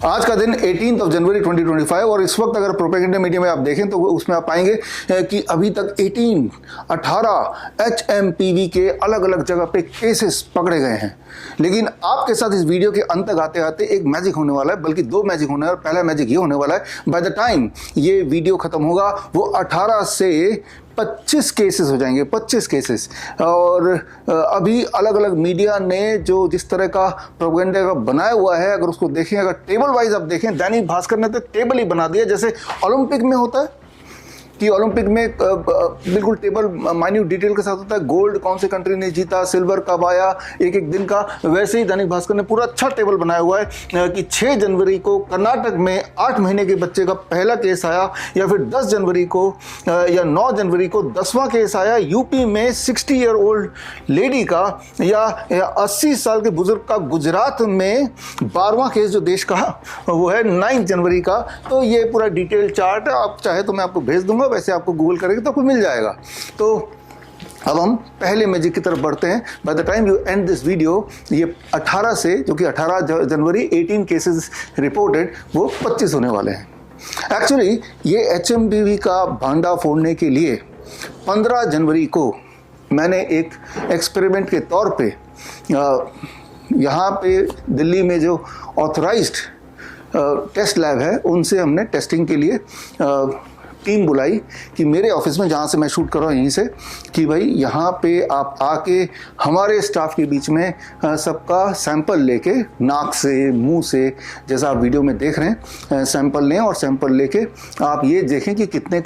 आज का दिन 18 जनवरी 2025 और इस वक्त अगर प्रोपेगेंडा मीडिया में आप देखें तो उसमें आप पाएंगे कि अभी तक 18 HMPV के अलग अलग जगह पे केसेस पकड़े गए हैं। लेकिन आपके साथ इस वीडियो के अंत तक आते आते एक मैजिक होने वाला है, बल्कि दो मैजिक होने वाला है। पहला मैजिक ये होने वाला है, बाय द टाइम ये वीडियो खत्म होगा वो 18 से 25 केसेस हो जाएंगे, 25 केसेस। और अभी अलग अलग मीडिया ने जो जिस तरह का प्रोपेगेंडा का बनाया हुआ है, अगर उसको देखें, अगर टेबल वाइज आप देखें, दैनिक भास्कर ने तो टेबल ही बना दिया जैसे ओलंपिक में होता है कि ओलंपिक में बिल्कुल टेबल माइन्यूट डिटेल के साथ होता है, गोल्ड कौन से कंट्री ने जीता, सिल्वर कब आया, एक एक दिन का। वैसे ही दैनिक भास्कर ने पूरा अच्छा टेबल बनाया हुआ है कि 6 जनवरी को कर्नाटक में 8 महीने के बच्चे का पहला केस आया, या फिर 10 जनवरी को या 9 जनवरी को 10वां केस आया, यूपी में 60 ईयर ओल्ड लेडी का, या 80 साल के बुजुर्ग का गुजरात में 12वां केस जो देश का वो है 9 जनवरी का। तो ये पूरा डिटेल चार्ट आप चाहे तो मैं आपको भेज दूंगा, वैसे आपको गूगल करेंगे तो आपको मिल जाएगा। तो अब हम पहले मैजिक की तरफ बढ़ते हैं। By the time you and this video ये 18 से, जो कि 18 जनवरी 18 केसेस रिपोर्टेड, वो 25 होने वाले हैं। एक्चुअली ये HMPV का भांडा फोड़ने के लिए 15 जनवरी को मैंने एक एक्सपेरिमेंट के तौर पे यहाँ पे दिल्ली में जो ऑथराइज्ड टेस्ट लैब है उनसे हमने टेस्टिंग के लिए टीम बुलाई कि मेरे ऑफिस में, जहाँ से मैं शूट कर रहा हूँ यहीं से, कि भाई यहाँ पे आप आके हमारे स्टाफ के बीच में सबका सैंपल लेके, नाक से, मुंह से, जैसा आप वीडियो में देख रहे हैं, सैंपल लें और सैंपल लेके आप ये देखें कि कितने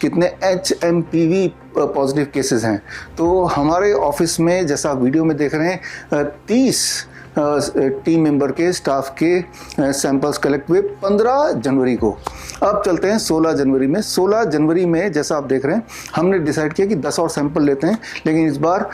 कितने HMPV पॉजिटिव केसेस हैं। तो हमारे ऑफिस में, जैसा आप वीडियो में देख रहे हैं, 30 टीम मेंबर के स्टाफ के सैंपल्स कलेक्ट हुए 15 जनवरी को। अब चलते हैं 16 जनवरी में। 16 जनवरी में जैसा आप देख रहे हैं हमने डिसाइड किया कि 10 और सैंपल लेते हैं, लेकिन इस बार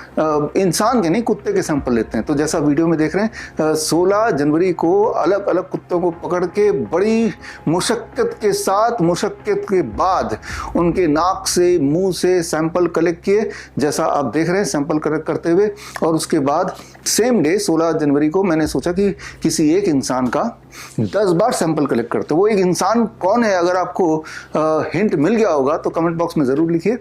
इंसान के नहीं, कुत्ते के सैंपल लेते हैं। तो जैसा वीडियो में देख रहे हैं 16 जनवरी को अलग अलग कुत्तों को पकड़ के बड़ी मुशक्कत के साथ, मुशक्कत के बाद उनके नाक से, मुंह से सैंपल कलेक्ट किए, जैसा आप देख रहे हैं सैंपल कलेक्ट करते हुए। और उसके बाद सेम डे 16 जनवरी को मैंने सोचा कि किसी एक इंसान का 10 बार सैंपल कलेक्ट करते। वो एक इंसान कौन है, अगर आपको हिंट मिल गया होगा तो कमेंट बॉक्स में जरूर लिखिए।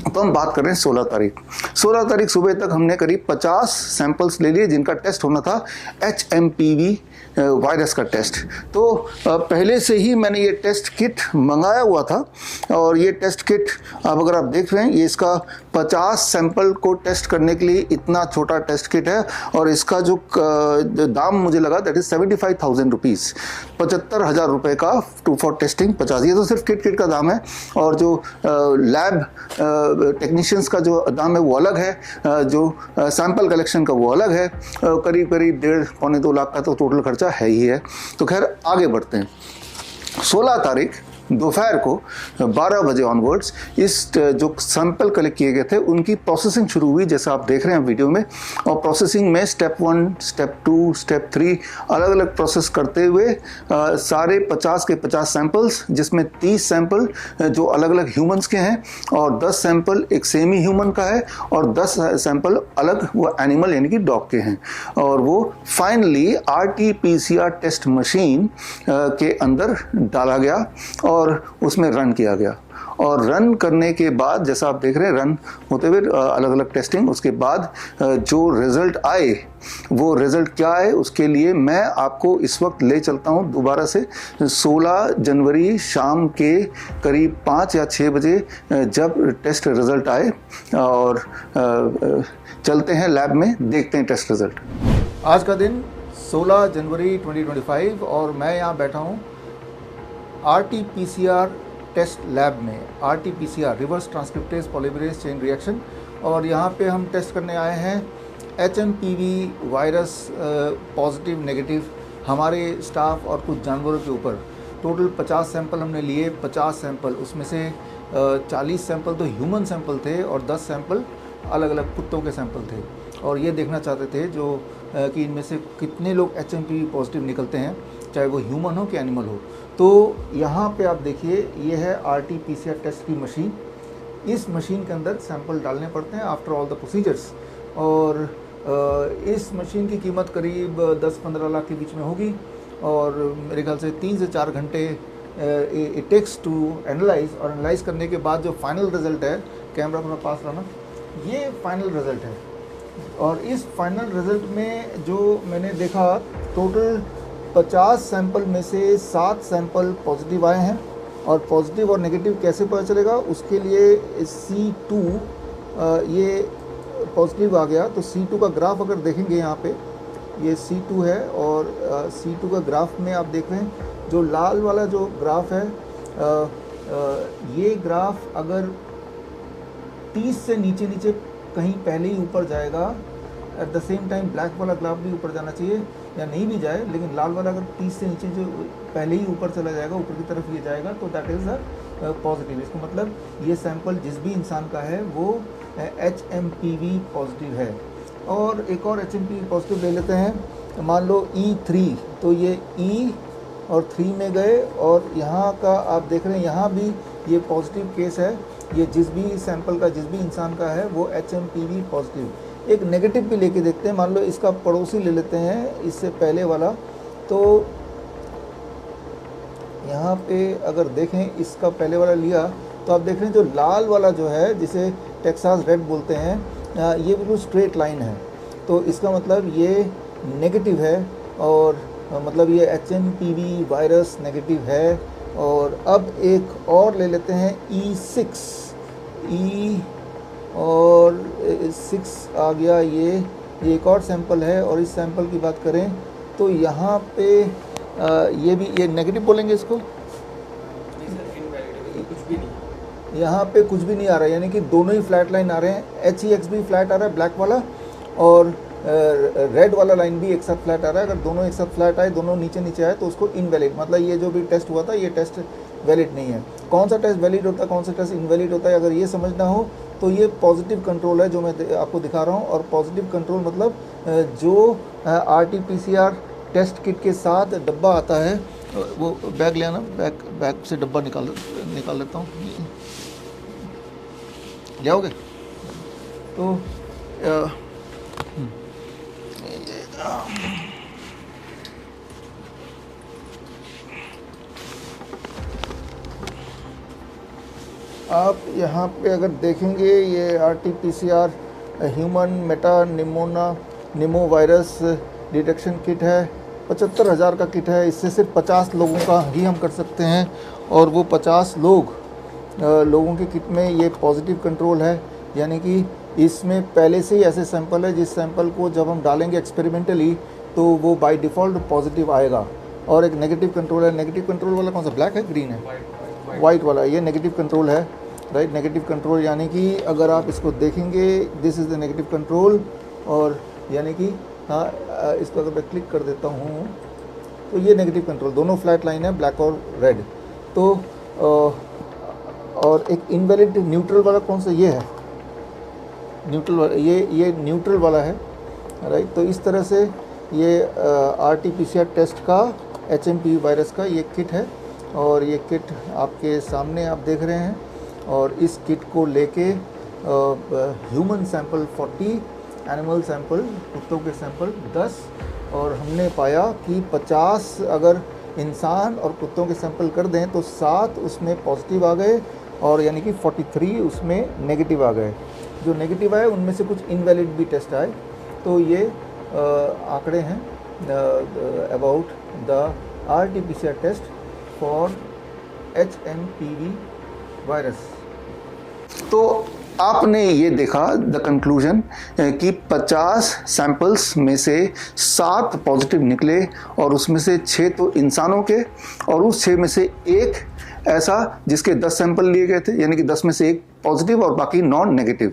तो हम बात कर रहे हैं 16 तारीख। 16 तारीख सुबह तक हमने करीब 50 सैंपल्स ले लिए जिनका टेस्ट होना था HMPV वायरस का टेस्ट। तो पहले से ही मैंने ये टेस्ट किट मंगाया हुआ था, और ये टेस्ट किट अब अगर आप देख रहे हैं, ये इसका 50 सैंपल को टेस्ट करने के लिए इतना छोटा टेस्ट किट है, और इसका जो दाम मुझे लगा दैट इज 75,000 रुपीज़, 75,000 रुपये का फॉर टेस्टिंग 50। ये तो सिर्फ किट का दाम है, और जो लैब टेक्नीशियंस का जो दाम है वो अलग है, जो सैंपल कलेक्शन का वो अलग है। करीब 1.5-2 लाख का तो टोटल खर्चा है ही है। तो खैर आगे बढ़ते हैं। 16 तारीख दोपहर को 12 बजे ऑनवर्ड्स इस जो सैंपल कलेक्ट किए गए थे उनकी प्रोसेसिंग शुरू हुई, जैसा आप देख रहे हैं वीडियो में। और प्रोसेसिंग में स्टेप 1, स्टेप 2, स्टेप 3 अलग अलग प्रोसेस करते हुए सारे 50 के 50 सैंपल्स, जिसमें 30 सैंपल जो अलग अलग ह्यूमंस के हैं, और 10 सैंपल एक सेमी ह्यूमन का है, और 10 सैंपल अलग वो एनिमल यानी कि डॉग के हैं। और वो फाइनली RT-PCR टेस्ट मशीन के अंदर डाला गया और उसमें रन किया गया। और रन करने के बाद, जैसा आप देख रहे हैं रन होते हुए अलग अलग टेस्टिंग, उसके बाद जो रिजल्ट आए, वो रिजल्ट क्या है उसके लिए मैं आपको इस वक्त ले चलता हूं दोबारा से 16 जनवरी शाम के करीब 5 या 6 बजे, जब टेस्ट रिजल्ट आए। और चलते हैं लैब में, देखते हैं टेस्ट रिजल्ट। आज का दिन 16 जनवरी 2025 और मैं यहाँ बैठा हूँ RT-PCR टेस्ट लैब में। RT-PCR reverse transcriptase polymerase chain reaction, और यहाँ पे हम टेस्ट करने आए हैं HMPV वायरस पॉजिटिव नेगेटिव हमारे स्टाफ और कुछ जानवरों के ऊपर। टोटल 50 सैंपल हमने लिए, 50 सैंपल, उसमें से 40 सैंपल तो ह्यूमन सैंपल थे और 10 सैंपल अलग अलग कुत्तों के सैंपल थे। और ये देखना चाहते थे जो कि इनमें से कितने लोग HMPV पॉजिटिव निकलते हैं, चाहे वो ह्यूमन हो कि एनिमल हो। तो यहाँ पे आप देखिए, ये है RT-PCR टेस्ट की मशीन। इस मशीन के अंदर सैंपल डालने पड़ते हैं आफ्टर ऑल द प्रोसीजर्स, और इस मशीन की कीमत करीब 10-15 लाख के बीच में होगी। और मेरे ख्याल से 3 से 4 घंटे इट टेक्स टू एनालाइज, और एनालाइज करने के बाद जो फाइनल रिजल्ट है, कैमरा थोड़ा पास लाना, ये फाइनल रिजल्ट है। और इस फाइनल रिजल्ट में जो मैंने देखा, टोटल 50 सैंपल में से 7 सैंपल पॉजिटिव आए हैं। और पॉजिटिव और नेगेटिव कैसे पता चलेगा, उसके लिए C2 ये पॉजिटिव आ गया तो C2 का ग्राफ अगर देखेंगे यहाँ पे, ये C2 है और C2 का ग्राफ में आप देख रहे हैं जो लाल वाला जो ग्राफ है, ये ग्राफ अगर 30 से नीचे कहीं पहले ही ऊपर जाएगा, at the same time black वाला ग्राफ भी ऊपर जाना चाहिए, या नहीं भी जाए लेकिन लाल वाला अगर 30 से नीचे जो पहले ही ऊपर चला जाएगा, ऊपर की तरफ ये जाएगा, तो दैट इज़ अ पॉजिटिव। इसका मतलब ये सैंपल जिस भी इंसान का है वो HMPV पॉजिटिव है। और एक और HMPV पॉजिटिव ले लेते हैं, मान लो E3, तो ये E और 3 में गए, और यहाँ का आप देख रहे हैं यहाँ भी ये पॉजिटिव केस है। ये जिस भी सैंपल का, जिस भी इंसान का है वो HMPV पॉजिटिव। एक नेगेटिव भी लेके देखते हैं, मान लो इसका पड़ोसी ले लेते हैं, इससे पहले वाला। तो यहाँ पे अगर देखें, इसका पहले वाला लिया तो आप देख रहे हैं जो लाल वाला जो है, जिसे टेक्सास रेड बोलते हैं, ये बिल्कुल स्ट्रेट लाइन है, तो इसका मतलब ये नेगेटिव है, और मतलब ये HMPV वायरस नेगेटिव है। और अब एक और ले लेते हैं E6, E और 6 आ गया, ये एक और सैंपल है। और इस सैंपल की बात करें तो यहाँ पे ये भी, ये नेगेटिव बोलेंगे इसको, कुछ भी नहीं, यहाँ पे कुछ भी नहीं आ रहा है, यानी कि दोनों ही फ्लैट लाइन आ रहे हैं। HEX भी फ्लैट आ रहा है ब्लैक वाला, और रेड वाला लाइन भी एक साथ फ्लैट आ रहा है। अगर दोनों एक साथ फ्लैट आए, दोनों नीचे नीचे आए, तो उसको इनवैलिड, मतलब ये जो भी टेस्ट हुआ था ये टेस्ट वैलिड नहीं है। कौन सा टेस्ट वैलिड होता है, कौन सा टेस्ट इनवैलिड होता है, अगर ये समझना हो तो ये पॉजिटिव कंट्रोल है जो मैं आपको दिखा रहा हूँ। और पॉजिटिव कंट्रोल मतलब जो RT-PCR टेस्ट किट के साथ डब्बा आता है, वो बैग ले आना, बैग से डब्बा निकाल लेता हूँ, ले आओगे तो आप यहाँ पे अगर देखेंगे, ये RT-PCR ह्यूमन मेटा निमो वायरस डिटेक्शन किट है, 75,000 का किट है। इससे सिर्फ 50 लोगों का ही हम कर सकते हैं, और वो 50 लोगों की किट में ये पॉजिटिव कंट्रोल है, यानी कि इसमें पहले से ही ऐसे सैंपल है जिस सैंपल को जब हम डालेंगे एक्सपेरिमेंटली तो वो बाय डिफ़ॉल्ट पॉजिटिव आएगा। और एक नेगेटिव कंट्रोल है। नेगेटिव कंट्रोल वाला कौन सा, ब्लैक है ग्रीन है, वाइट वाला, ये नेगेटिव कंट्रोल है, राइट। नेगेटिव कंट्रोल यानी कि अगर आप इसको देखेंगे, this is the negative control, और यानी कि हाँ, इसको अगर मैं क्लिक कर देता हूँ तो ये नेगेटिव कंट्रोल, दोनों फ्लैट लाइन है, ब्लैक और रेड। तो और एक इनवैलिड न्यूट्रल वाला कौन सा, ये है न्यूट्रल वाला, ये न्यूट्रल वाला है, राइट। तो इस तरह से ये RT-PCR टेस्ट का HMPV वायरस का ये किट है, और ये किट आपके सामने आप देख रहे हैं। और इस किट को लेके ह्यूमन सैंपल 40, एनिमल सैंपल, कुत्तों के सैंपल 10, और हमने पाया कि 50 अगर इंसान और कुत्तों के सैंपल कर दें तो 7 उसमें पॉजिटिव आ गए, और यानी कि 43 उसमें नेगेटिव आ गए। जो नेगेटिव आए उनमें से कुछ इनवैलिड भी टेस्ट आए। तो ये आंकड़े हैं about the RT-PCR test for HMPV virus. तो आपने ये देखा द कंक्लूजन कि 50 सैंपल्स में से 7 पॉजिटिव निकले, और उसमें से 6 तो इंसानों के, और उस 6 में से एक ऐसा जिसके 10 सैंपल लिए गए थे, यानी कि 10 में से एक पॉजिटिव और बाकी नॉन नेगेटिव।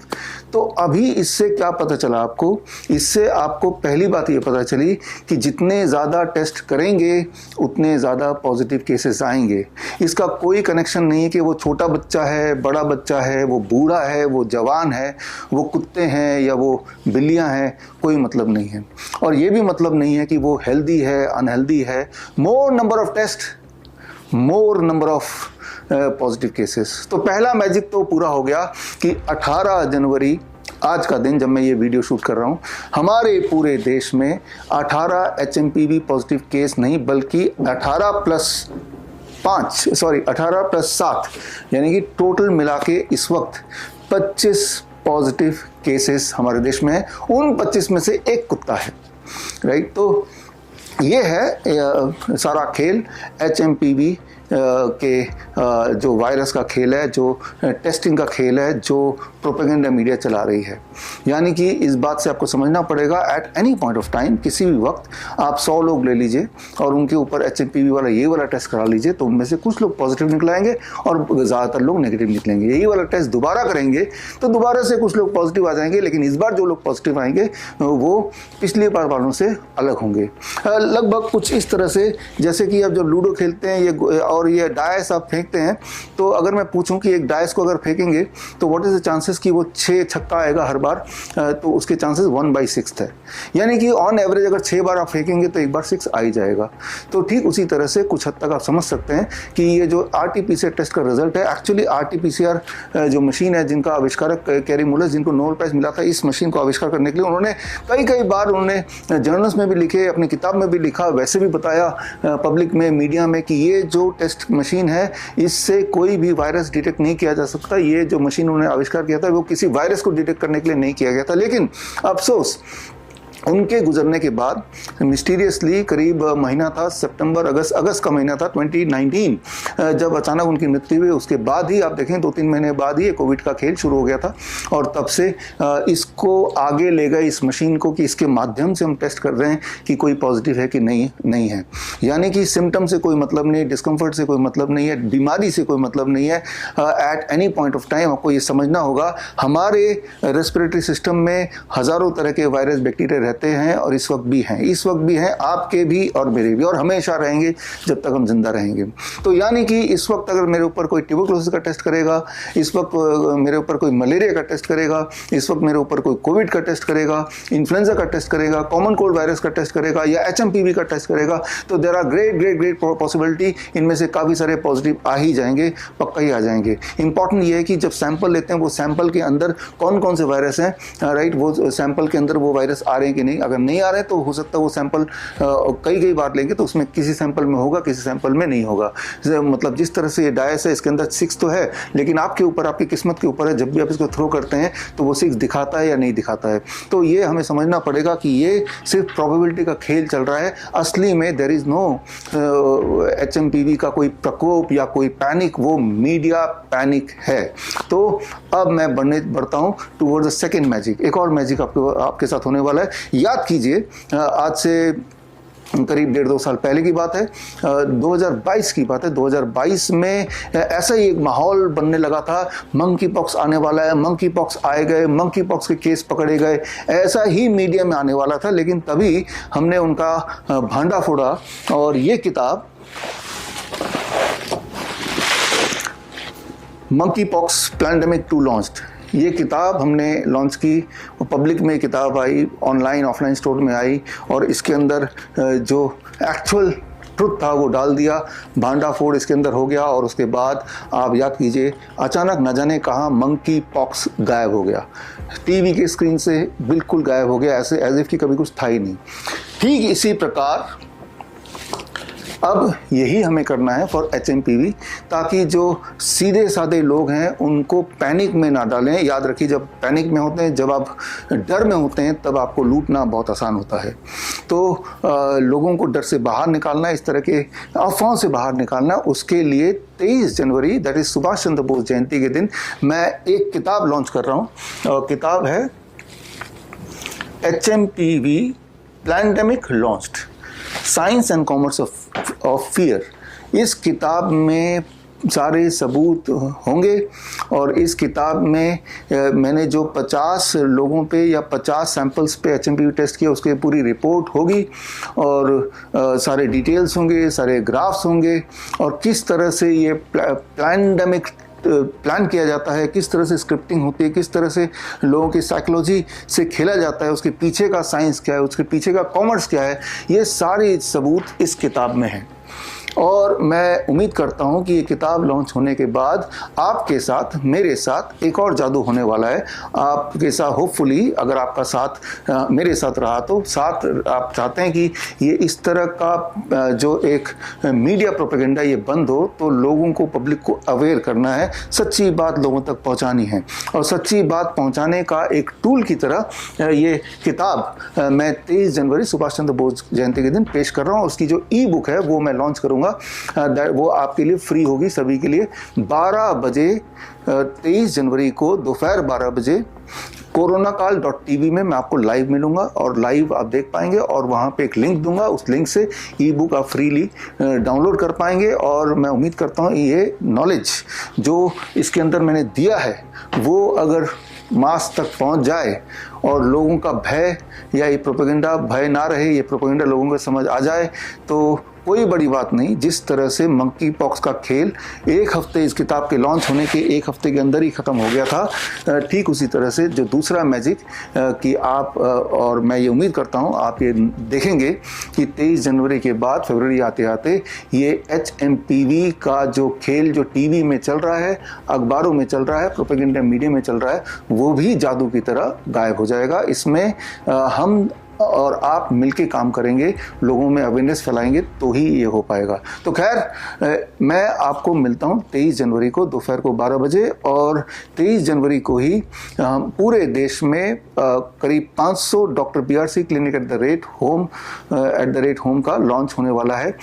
तो अभी इससे क्या पता चला आपको, इससे आपको पहली बात ये पता चली कि जितने ज़्यादा टेस्ट करेंगे उतने ज़्यादा पॉजिटिव केसेस आएंगे। इसका कोई कनेक्शन नहीं है कि वो छोटा बच्चा है, बड़ा बच्चा है, वो बूढ़ा है, वो जवान है, वो कुत्ते हैं या वो बिल्लियां हैं, कोई मतलब नहीं है। और ये भी मतलब नहीं है कि वो हेल्दी है, अनहेल्दी है। More number of test, more number of positive cases. तो पहला मैजिक तो पूरा हो गया कि 18 जनवरी आज का दिन जब मैं ये वीडियो शूट कर रहा हूँ, हमारे पूरे देश में 18 HMPV पॉजिटिव केस नहीं बल्कि 18+7 यानी कि टोटल मिला के इस वक्त 25 पॉजिटिव केसेस हमारे देश में है। उन 25 में से एक कुत्ता है, राइट। तो ये है सारा खेल HMPV के जो वायरस का खेल है, जो टेस्टिंग का खेल है, जो प्रोपेगेंडा मीडिया चला रही है। यानी कि इस बात से आपको समझना पड़ेगा, at any point of time, किसी भी वक्त आप 100 लोग ले लीजिए और उनके ऊपर HMPV वाला ये वाला टेस्ट करा लीजिए, तो उनमें से कुछ लोग पॉजिटिव निकलाएंगे और ज़्यादातर लोग नेगेटिव निकलेंगे। यही वाला टेस्ट दोबारा करेंगे तो दोबारा से कुछ लोग पॉजिटिव आ जाएंगे, लेकिन इस बार जो लोग पॉजिटिव आएंगे वो पिछली बार वालों से अलग होंगे। लगभग कुछ इस तरह से, जैसे कि अब जो लूडो खेलते हैं ये और ये डायस आप फेंकते हैं, तो अगर मैं पूछूं कि एक डायस को अगर फेंकेंगे तो व्हाट इज द चांसेस कि वो 6 छक्का आएगा हर बार, तो उसके चांसेस 1/6 है। यानी कि ऑन एवरेज अगर 6 बार आप फेंकेंगे तो एक बार 6 आ ही जाएगा। तो ठीक उसी तरह से कुछ हद तक आप समझ सकते हैं कि ये जो RT-PCR टेस्ट का रिजल्ट है, एक्चुअली RT-PCR जो मशीन है, जिनका आविष्कारक कैरी मुलर, जिनको नोबेल प्राइज मिला था इस मशीन को आविष्कार करने के लिए, उन्होंने कई बार उन्होंने जर्नल्स में भी लिखे, अपनी किताब में भी लिखा, वैसे भी बताया पब्लिक में, मीडिया में, कि ये जो टेस्ट मशीन है इससे कोई भी वायरस डिटेक्ट नहीं किया जा सकता। ये जो मशीन उन्होंने आविष्कार किया था वो किसी वायरस को डिटेक्ट करने के लिए नहीं किया गया था। लेकिन अफसोस, उनके गुजरने के बाद मिस्टीरियसली करीब महीना था सितंबर अगस्त का महीना था 2019, जब अचानक उनकी मृत्यु हुई। उसके बाद ही आप देखें 2-3 महीने बाद ही ये कोविड का खेल शुरू हो गया था और तब से इसको आगे ले गए इस मशीन को कि इसके माध्यम से हम टेस्ट कर रहे हैं कि कोई पॉजिटिव है कि नहीं है। यानी कि सिम्टम से कोई मतलब नहीं, डिस्कम्फर्ट से कोई मतलब नहीं है, बीमारी से कोई मतलब नहीं है। At any point of time आपको ये समझना होगा, हमारे रेस्पिरेटरी सिस्टम में हज़ारों तरह के वायरस, बैक्टीरिया रहते हैं और इस वक्त भी हैं, आपके भी और मेरे भी, और हमेशा रहेंगे जब तक हम जिंदा रहेंगे। तो यानी कि इस वक्त अगर मेरे ऊपर कोई ट्यूबरकुलोसिस का टेस्ट करेगा, इस वक्त मेरे ऊपर कोई मलेरिया का टेस्ट करेगा, इस वक्त मेरे ऊपर कोई कोविड का टेस्ट करेगा, इन्फ्लुएंजा का टेस्ट करेगा, कॉमन कोल्ड वायरस का टेस्ट करेगा या HMPV का टेस्ट करेगा, तो देयर आर ग्रेट पॉसिबिलिटी इनमें से काफ़ी सारे पॉजिटिव आ ही जाएंगे, पक्का ही आ जाएंगे। इंपॉर्टेंट ये है कि जब सैंपल लेते हैं वो सैंपल के अंदर कौन कौन से वायरस हैं, राइट, वो सैंपल के अंदर वो वायरस आ रहे हैं कि नहीं। अगर नहीं आ रहे तो हो सकता है वो सैंपल कई बार लेंगे तो उसमें किसी सैंपल में होगा, किसी सैंपल में नहीं होगा। मतलब जिस तरह से ये डायस है, इसके अंदर 6 तो है, लेकिन आपके ऊपर, आपकी किस्मत के ऊपर है, जब भी आप इसको थ्रो करते हैं तो वो 6 दिखाता है या नहीं दिखाता है। तो ये हमें समझना पड़ेगा कि ये सिर्फ प्रोबेबिलिटी का खेल चल रहा है। असली में देयर इज नो HMPV का कोई प्रकोप या कोई पैनिक, वो मीडिया पैनिक है। तो अब मैं बढ़ता हूँ टुवर्ड्स द सेकेंड मैजिक। एक और मैजिक आपके साथ होने वाला है। याद कीजिए, आज से करीब 1.5-2 साल पहले की बात है, 2022 की बात है। 2022 में ऐसा ही एक माहौल बनने लगा था, मंकी पॉक्स आने वाला है, मंकी पॉक्स आए गए, मंकी पॉक्स के केस पकड़े गए, ऐसा ही मीडिया में आने वाला था। लेकिन तभी हमने उनका भांडा फोड़ा और ये किताब मंकी पॉक्स पैंडेमिक 2 लॉन्च्ड, ये किताब हमने लॉन्च की, पब्लिक में किताब आई, ऑनलाइन ऑफलाइन स्टोर में आई और इसके अंदर जो एक्चुअल ट्रुथ था वो डाल दिया, भांडा फोड़ इसके अंदर हो गया। और उसके बाद आप याद कीजिए, अचानक न जाने कहाँ मंकी पॉक्स गायब हो गया, टीवी के स्क्रीन से बिल्कुल गायब हो गया, ऐसे एज इफ कि कभी कुछ था ही नहीं। ठीक इसी प्रकार अब यही हमें करना है फॉर HMPV, ताकि जो सीधे साधे लोग हैं उनको पैनिक में ना डालें। याद रखिए, जब पैनिक में होते हैं, जब आप डर में होते हैं, तब आपको लूटना बहुत आसान होता है। तो लोगों को डर से बाहर निकालना, इस तरह के अफवाहों से बाहर निकालना, उसके लिए 23 जनवरी दैट इज सुभाष चंद्र बोस जयंती के दिन मैं एक किताब लॉन्च कर रहा हूँ। किताब है HMPV pandemic launched, science and commerce of fear. इस किताब में सारे सबूत होंगे और इस किताब में मैंने जो 50 लोगों पे या 50 सैंपल्स पे HMPV टेस्ट किया उसकी पूरी रिपोर्ट होगी और सारे डिटेल्स होंगे, सारे ग्राफ्स होंगे और किस तरह से ये पैंडेमिक प्लान किया जाता है, किस तरह से स्क्रिप्टिंग होती है, किस तरह से लोगों की साइकोलॉजी से खेला जाता है, उसके पीछे का साइंस क्या है, उसके पीछे का कॉमर्स क्या है, ये सारे सबूत इस किताब में है। और मैं उम्मीद करता हूं कि ये किताब लॉन्च होने के बाद आपके साथ, मेरे साथ एक और जादू होने वाला है। आपके साथ होपफुली, अगर आपका साथ मेरे साथ रहा तो साथ आप चाहते हैं कि ये इस तरह का जो एक मीडिया प्रोपेगेंडा ये बंद हो, तो लोगों को, पब्लिक को अवेयर करना है, सच्ची बात लोगों तक पहुंचानी है। और सच्ची बात पहुंचाने का एक टूल की तरह ये किताब मैं 23 जनवरी सुभाष चंद्र बोस जयंती के दिन पेश कर रहा हूँ। उसकी जो ई बुक है वो मैं लॉन्च करूँगा, वो आपके लिए फ्री होगी, सभी के लिए। 12 बजे 23 जनवरी को दोपहर 12 बजे कोरोनाकाल.tv में मैं आपको लाइव मिलूंगा और लाइव आप देख पाएंगे, और वहाँ पे एक लिंक दूंगा। उस लिंक से ई बुक आप फ्रीली डाउनलोड कर पाएंगे। और मैं उम्मीद करता हूँ ये नॉलेज जो इसके अंदर मैंने दिया है वो अगर मास तक पहुँच जाए और लोगों का भय या ये प्रोपेगेंडा भय ना रहे, ये प्रोपेगेंडा लोगों को समझ आ जाए, तो कोई बड़ी बात नहीं। जिस तरह से मंकी पॉक्स का खेल एक हफ्ते, इस किताब के लॉन्च होने के एक हफ्ते के अंदर ही ख़त्म हो गया था, ठीक उसी तरह से जो दूसरा मैजिक कि आप, और मैं ये उम्मीद करता हूँ आप ये देखेंगे कि 23 जनवरी के बाद फरवरी आते आते ये HMPV का जो खेल जो टीवी में चल रहा है, अखबारों में चल रहा है, प्रोपेगेंडा मीडिया में चल रहा है, वो भी जादू की तरह गायब हो जाएगा। इसमें हम और आप मिलके काम करेंगे, लोगों में अवेयरनेस फैलाएंगे, तो ही ये हो पाएगा। तो खैर, मैं आपको मिलता हूँ 23 जनवरी को दोपहर को 12 बजे, और 23 जनवरी को ही पूरे देश में करीब 500 doctor BRC clinic at the rate home का लॉन्च होने वाला है।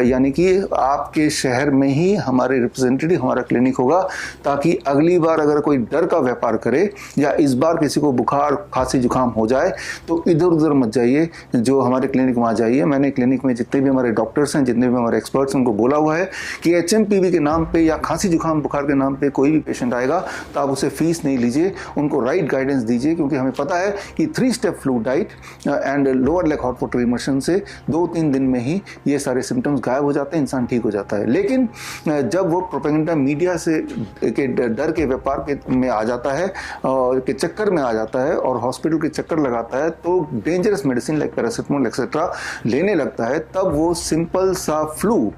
यानी कि आपके शहर में ही हमारे रिप्रेजेंटेटिव, हमारा क्लिनिक होगा, ताकि अगली बार अगर कोई डर का व्यापार करे या इस बार किसी को बुखार, खांसी, जुकाम हो जाए तो इधर उधर मत जाइए, जो हमारे क्लिनिक में आ जाइए। मैंने क्लिनिक में जितने भी हमारे डॉक्टर्स हैं, जितने भी हमारे एक्सपर्ट्स हैं, उनको बोला हुआ है कि HMPV के नाम पे या खांसी जुकाम बुखार के नाम पे कोई भी पेशेंट आएगा तो आप उसे फीस नहीं लीजिए, उनको राइट गाइडेंस दीजिए, क्योंकि हमें पता है कि 3 step flu diet and lower leg hot water immersion से 2-3 दिन में ही ये सारे सिम्टम्स गायब हो जाते हैं, इंसान ठीक हो जाता है। लेकिन जब वो प्रोपेगेंडा मीडिया से के डर के व्यापार में आ जाता है और के चक्कर में आ जाता है और हॉस्पिटल के चक्कर लगाता है, तो dangerous medicine like paracetamol etcetera लेने लगता है, तब वो सिंपल सा फ्लू,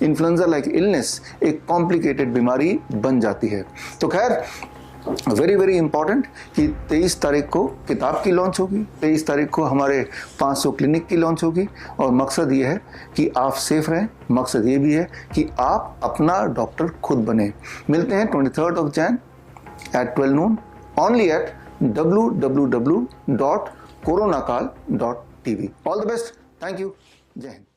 इन्फ्लुएंजा लाइक इलनेस एक कॉम्प्लिकेटेड बीमारी बन जाती है। तो खैर, वेरी वेरी इंपॉर्टेंट कि 23 तारीख को किताब की लॉन्च होगी, 23 तारीख को हमारे 500 क्लिनिक की लॉन्च होगी, और मकसद ये है कि आप सेफ रहें, मकसद ये भी है कि आप अपना डॉक्टर खुद बने। मिलते हैं 23 Jan at 12 noon only at www.coronakal.tv. All the best. Thank you. Jai Hind.